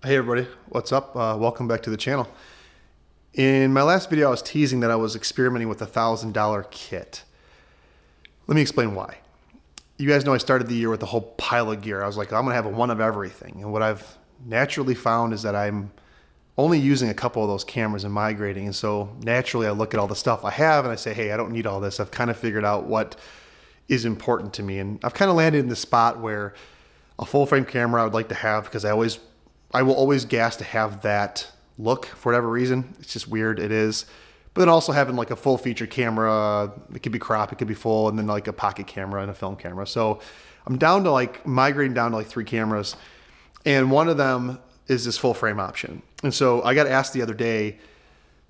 Hey everybody, what's up? Welcome back to the channel. In my last video, I was teasing that I was experimenting with a $1,000 kit. Let me explain why. You guys know I started the year with a whole pile of gear. I was like, I'm gonna have a one of everything. And what I've naturally found is that I'm only using a couple of those cameras and migrating. And so naturally I look at all the stuff I have and I say, hey, I don't need all this. I've kind of figured out what is important to me. And I've kind of landed in the spot where a full frame camera I would like to have because I will always gas to have that look for whatever reason. It's just weird, it is. But then also having like a full feature camera, it could be crop, it could be full, and then like a pocket camera and a film camera. So I'm down to migrating down to 3 cameras. And one of them is this full frame option. And so I got asked the other day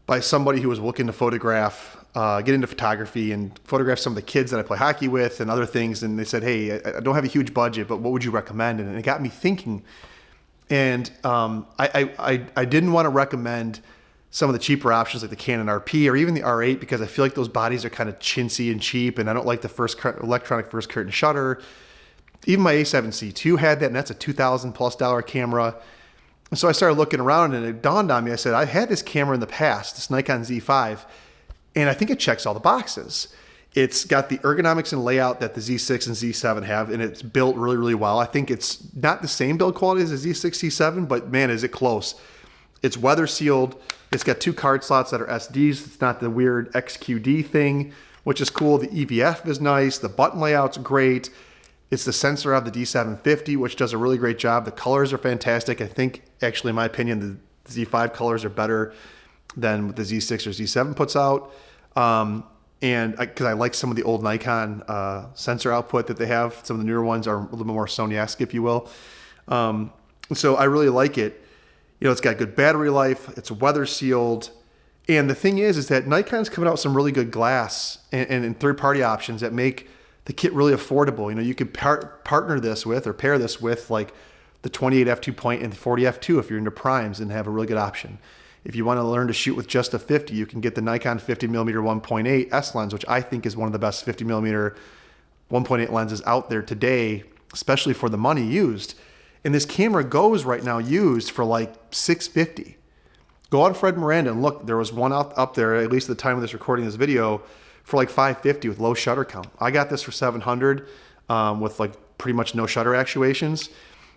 by somebody who was looking to photograph, get into photography and photograph some of the kids that I play hockey with and other things. And they said, hey, I don't have a huge budget, but what would you recommend? And it got me thinking. And I didn't want to recommend some of the cheaper options like the Canon RP or even the R8 because I feel like those bodies are kind of chintzy and cheap, and I don't like the electronic first curtain shutter. Even my A7C II had that, and that's a $2,000+ camera. And so I started looking around, and it dawned on me. I said, I've had this camera in the past, this Nikon Z5, and I think it checks all the boxes. It's got the ergonomics and layout that the Z6 and Z7 have, and it's built really, really well. I think it's not the same build quality as the Z6, Z7, but man, is it close. It's weather sealed. It's got 2 card slots that are SDs. It's not the weird XQD thing, which is cool. The EVF is nice. The button layout's great. It's the sensor of the D750, which does a really great job. The colors are fantastic. I think, actually, in my opinion, the Z5 colors are better than what the Z6 or Z7 puts out. And because I like some of the old Nikon sensor output that they have. Some of the newer ones are a little bit more Sony-esque, if you will. So I really like it. You know, it's got good battery life. It's weather sealed. And the thing is that Nikon's coming out with some really good glass and third-party options that make the kit really affordable. You know, you could partner this with or pair this with like the 28 f2 and the 40 f2 if you're into primes and have a really good option. If you want to learn to shoot with just a 50, you can get the Nikon 50mm 1.8 S lens, which I think is one of the best 50mm 1.8 lenses out there today, especially for the money used. And this camera goes right now used for like $650. Go on Fred Miranda and look, there was one up there, at least at the time of this recording this video, for like $550 with low shutter count. I got this for $700 with like pretty much no shutter actuations.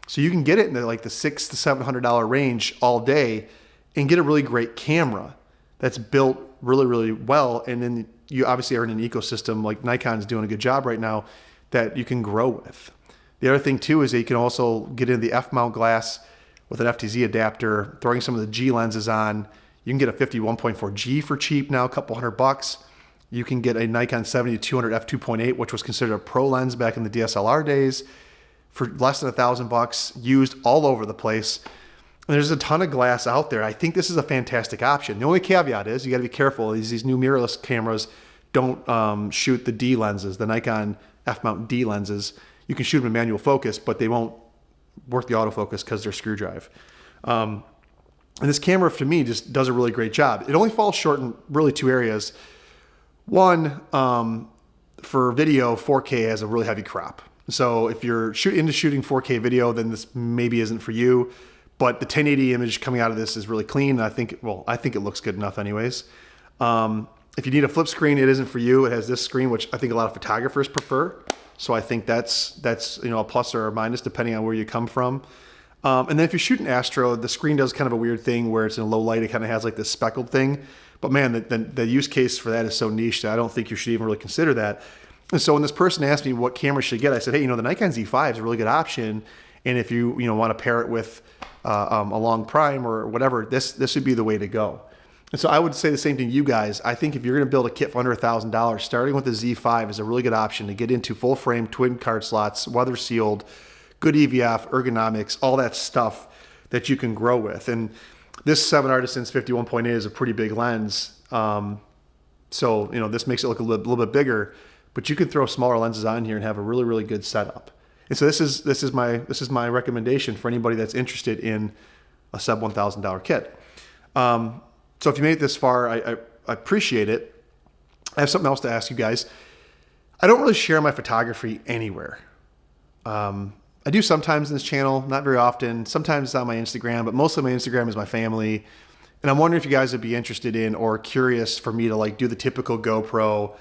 So you can get it in the $600 to $700 range all day and get a really great camera that's built really, really well. And then you obviously are in an ecosystem like Nikon's doing a good job right now that you can grow with. The other thing too is that you can also get into the F-mount glass with an FTZ adapter, throwing some of the G lenses on. You can get a 51.4G for cheap now, a couple $100. You can get a Nikon 70-200 f2.8, which was considered a pro lens back in the DSLR days, for less than $1,000, used all over the place. And there's a ton of glass out there. I think this is a fantastic option. The only caveat is you got to be careful. These new mirrorless cameras don't shoot the D lenses, the Nikon F-mount D lenses. You can shoot them in manual focus, but they won't work the autofocus because they're screw drive. And this camera, to me, just does a really great job. It only falls short in really 2 areas. One, for video, 4K has a really heavy crop. So if you're into shooting 4K video, then this maybe isn't for you. But the 1080 image coming out of this is really clean. I think it looks good enough anyways. If you need a flip screen, it isn't for you. It has this screen, which I think a lot of photographers prefer. So I think that's a plus or a minus depending on where you come from. And then if you're shooting astro, the screen does kind of a weird thing where it's in low light. It kind of has like this speckled thing. But man, the use case for that is so niche that I don't think you should even really consider that. And so when this person asked me what camera should I get, I said, hey, the Nikon Z5 is a really good option. And if you want to pair it with a long prime or whatever, this would be the way to go. And so I would say the same thing to you guys. I think if you're going to build a kit for under $1,000, starting with the Z5 is a really good option to get into full frame, twin card slots, weather sealed, good EVF, ergonomics, all that stuff that you can grow with. And this 7 Artisans 51.8 is a pretty big lens. So this makes it look a little bit bigger, but you can throw smaller lenses on here and have a really, really good setup. And so this is my recommendation for anybody that's interested in a sub $1,000 kit. So if you made it this far, I appreciate it. I have something else to ask you guys. I don't really share my photography anywhere. I do sometimes in this channel, not very often. Sometimes it's on my Instagram, but mostly my Instagram is my family. And I'm wondering if you guys would be interested in or curious for me to like do the typical GoPro,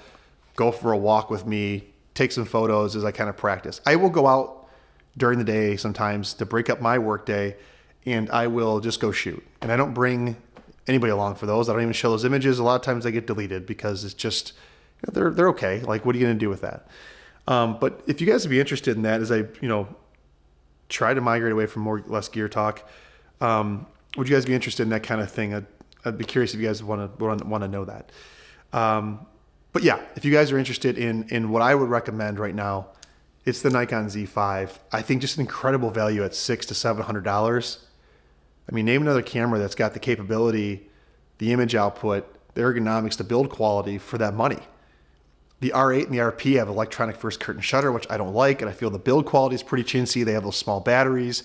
go for a walk with me, take some photos as I kind of practice. I will go out during the day sometimes to break up my work day, and I will just go shoot. And I don't bring anybody along for those. I don't even show those images. A lot of times they get deleted because it's just, they're okay. Like, what are you going to do with that? But if you guys would be interested in that, as I, try to migrate away from less gear talk, would you guys be interested in that kind of thing? I'd be curious if you guys want to know that. But yeah, if you guys are interested in what I would recommend right now, it's the Nikon Z5. I think just an incredible value at $600 to $700. I mean, name another camera that's got the capability, the image output, the ergonomics, the build quality for that money. The R8 and the RP have electronic first curtain shutter, which I don't like, and I feel the build quality is pretty chintzy. They have those small batteries.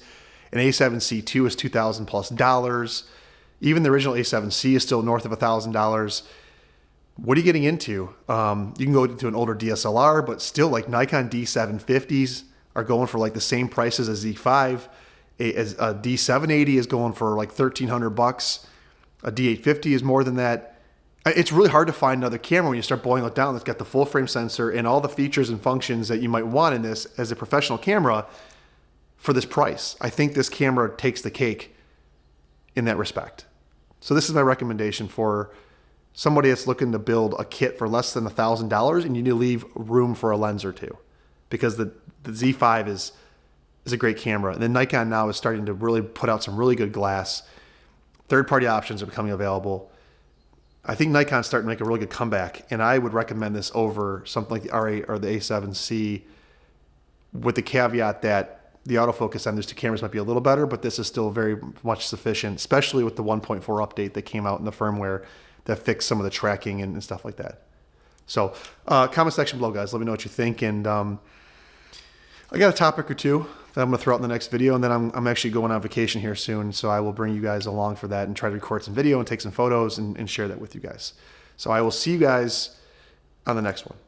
An A7C II is $2,000+. Even the original A7C is still north of $1,000. What are you getting into? You can go into an older DSLR, but still, like, Nikon D750s are going for like the same prices as Z5. A D780 is going for like $1,300. A D850 is more than that. It's really hard to find another camera when you start boiling it down that's got the full frame sensor and all the features and functions that you might want in this as a professional camera for this price. I think this camera takes the cake in that respect. So this is my recommendation for somebody that's looking to build a kit for less than $1,000, and you need to leave room for a lens or two, because the Z5 is a great camera. And then Nikon now is starting to really put out some really good glass. Third-party options are becoming available. I think Nikon's starting to make a really good comeback, and I would recommend this over something like the R8 or the A7C, with the caveat that the autofocus on those two cameras might be a little better, but this is still very much sufficient, especially with the 1.4 update that came out in the firmware that fixed some of the tracking and stuff like that. So comment section below, guys. Let me know what you think. And I got a topic or two that I'm going to throw out in the next video, and then I'm actually going on vacation here soon, so I will bring you guys along for that and try to record some video and take some photos and share that with you guys. So I will see you guys on the next one.